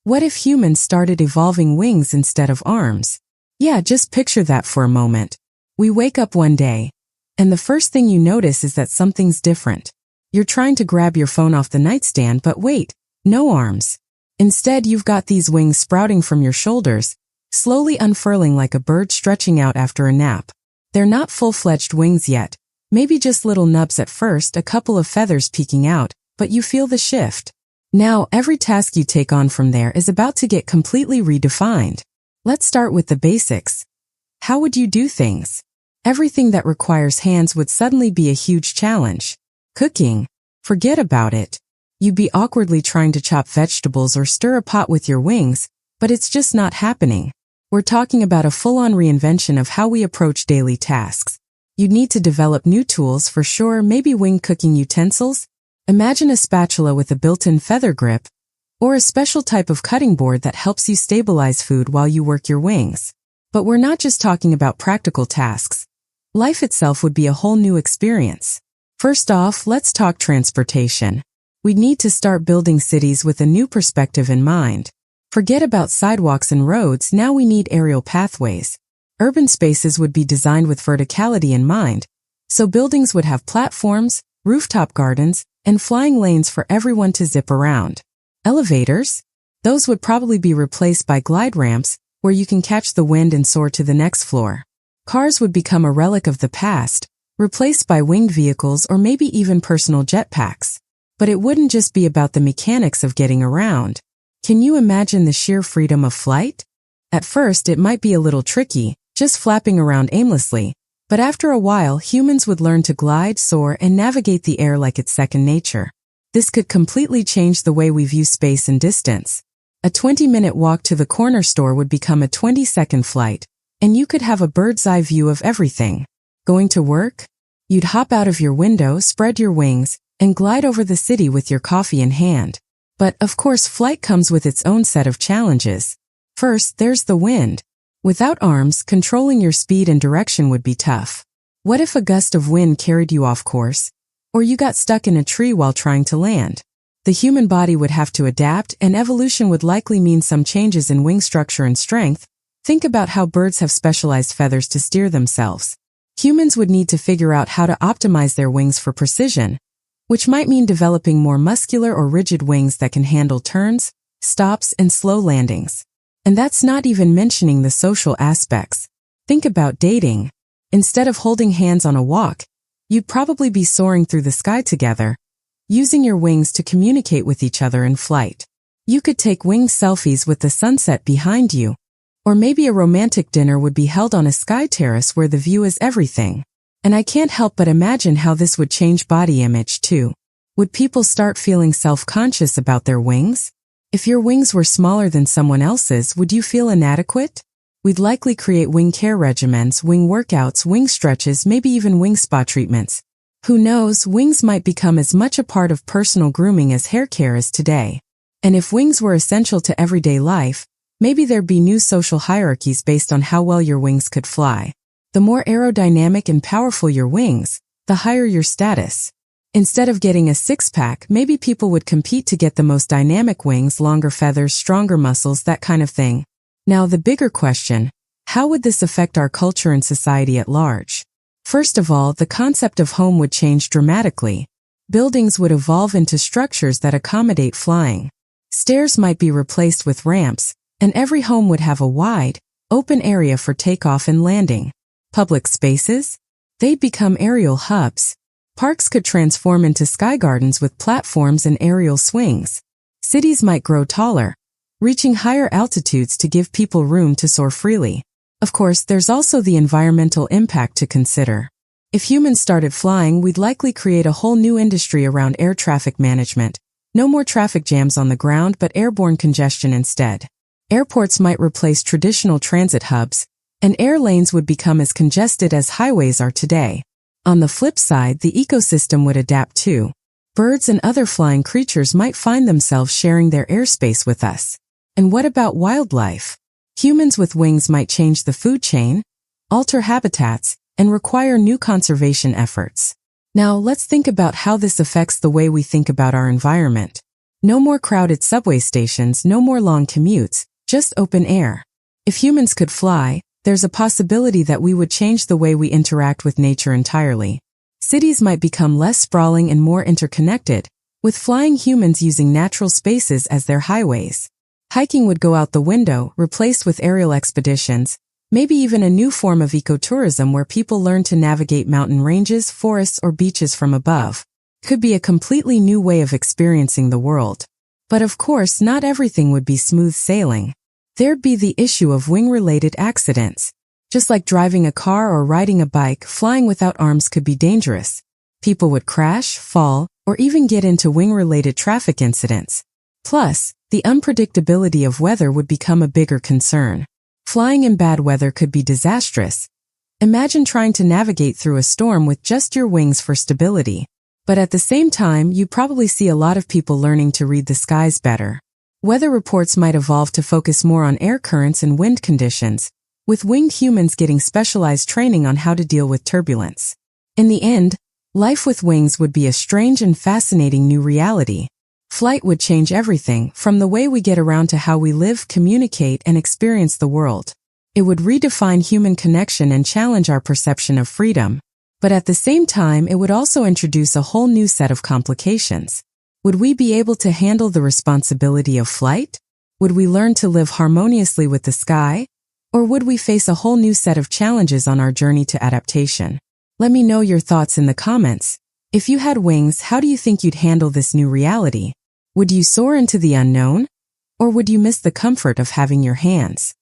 What if humans started evolving wings instead of arms? Yeah, just picture that for a moment. We wake up one day, and the first thing you notice is that something's different. You're trying to grab your phone off the nightstand, but wait, no arms. Instead, you've got these wings sprouting from your shoulders, slowly unfurling like a bird stretching out after a nap. They're not full-fledged wings yet, maybe just little nubs at first, a couple of feathers peeking out, but you feel the shift. Now, every task you take on from there is about to get completely redefined. Let's start with the basics. How would you do things? Everything that requires hands would suddenly be a huge challenge. Cooking? Forget about it. You'd be awkwardly trying to chop vegetables or stir a pot with your wings, but it's just not happening. We're talking about a full-on reinvention of how we approach daily tasks. You'd need to develop new tools for sure, maybe wing cooking utensils. Imagine a spatula with a built-in feather grip, or a special type of cutting board that helps you stabilize food while you work your wings. But we're not just talking about practical tasks. Life itself would be a whole new experience. First off, let's talk transportation. We'd need to start building cities with a new perspective in mind. Forget about sidewalks and roads, now we need aerial pathways. Urban spaces would be designed with verticality in mind, so buildings would have platforms, rooftop gardens, and flying lanes for everyone to zip around. Elevators? Those would probably be replaced by glide ramps, where you can catch the wind and soar to the next floor. Cars would become a relic of the past, replaced by winged vehicles or maybe even personal jetpacks. But it wouldn't just be about the mechanics of getting around. Can you imagine the sheer freedom of flight? At first, it might be a little tricky, just flapping around aimlessly, but after a while, humans would learn to glide, soar, and navigate the air like it's second nature. This could completely change the way we view space and distance. A 20-minute walk to the corner store would become a 20-second flight, and you could have a bird's-eye view of everything. Going to work? You'd hop out of your window, spread your wings, and glide over the city with your coffee in hand. But, of course, flight comes with its own set of challenges. First, there's the wind. Without arms, controlling your speed and direction would be tough. What if a gust of wind carried you off course? Or you got stuck in a tree while trying to land? The human body would have to adapt, and evolution would likely mean some changes in wing structure and strength. Think about how birds have specialized feathers to steer themselves. Humans would need to figure out how to optimize their wings for precision, which might mean developing more muscular or rigid wings that can handle turns, stops, and slow landings. And that's not even mentioning the social aspects. Think about dating. Instead of holding hands on a walk, you'd probably be soaring through the sky together, using your wings to communicate with each other in flight. You could take wing selfies with the sunset behind you, or maybe a romantic dinner would be held on a sky terrace where the view is everything. And I can't help but imagine how this would change body image too. Would people start feeling self-conscious about their wings? If your wings were smaller than someone else's, would you feel inadequate? We'd likely create wing care regimens, wing workouts, wing stretches, maybe even wing spa treatments. Who knows, wings might become as much a part of personal grooming as hair care is today. And if wings were essential to everyday life, maybe there'd be new social hierarchies based on how well your wings could fly. The more aerodynamic and powerful your wings, the higher your status. Instead of getting a six-pack, maybe people would compete to get the most dynamic wings, longer feathers, stronger muscles, that kind of thing. Now the bigger question, how would this affect our culture and society at large? First of all, the concept of home would change dramatically. Buildings would evolve into structures that accommodate flying. Stairs might be replaced with ramps, and every home would have a wide, open area for takeoff and landing. Public spaces? They'd become aerial hubs. Parks could transform into sky gardens with platforms and aerial swings. Cities might grow taller, reaching higher altitudes to give people room to soar freely. Of course, there's also the environmental impact to consider. If humans started flying, we'd likely create a whole new industry around air traffic management. No more traffic jams on the ground, but airborne congestion instead. Airports might replace traditional transit hubs, and air lanes would become as congested as highways are today. On the flip side, the ecosystem would adapt too. Birds and other flying creatures might find themselves sharing their airspace with us. And what about wildlife? Humans with wings might change the food chain, alter habitats, and require new conservation efforts. Now, let's think about how this affects the way we think about our environment. No more crowded subway stations, no more long commutes, just open air. If humans could fly, there's a possibility that we would change the way we interact with nature entirely. Cities might become less sprawling and more interconnected, with flying humans using natural spaces as their highways. Hiking would go out the window, replaced with aerial expeditions, maybe even a new form of ecotourism where people learn to navigate mountain ranges, forests, or beaches from above. Could be a completely new way of experiencing the world. But of course, not everything would be smooth sailing. There'd be the issue of wing-related accidents. Just like driving a car or riding a bike, flying without arms could be dangerous. People would crash, fall, or even get into wing-related traffic incidents. Plus, the unpredictability of weather would become a bigger concern. Flying in bad weather could be disastrous. Imagine trying to navigate through a storm with just your wings for stability. But at the same time, you probably see a lot of people learning to read the skies better. Weather reports might evolve to focus more on air currents and wind conditions, with winged humans getting specialized training on how to deal with turbulence. In the end, life with wings would be a strange and fascinating new reality. Flight would change everything, from the way we get around to how we live, communicate, and experience the world. It would redefine human connection and challenge our perception of freedom. But at the same time, it would also introduce a whole new set of complications. Would we be able to handle the responsibility of flight? Would we learn to live harmoniously with the sky? Or would we face a whole new set of challenges on our journey to adaptation? Let me know your thoughts in the comments. If you had wings, how do you think you'd handle this new reality? Would you soar into the unknown? Or would you miss the comfort of having your hands?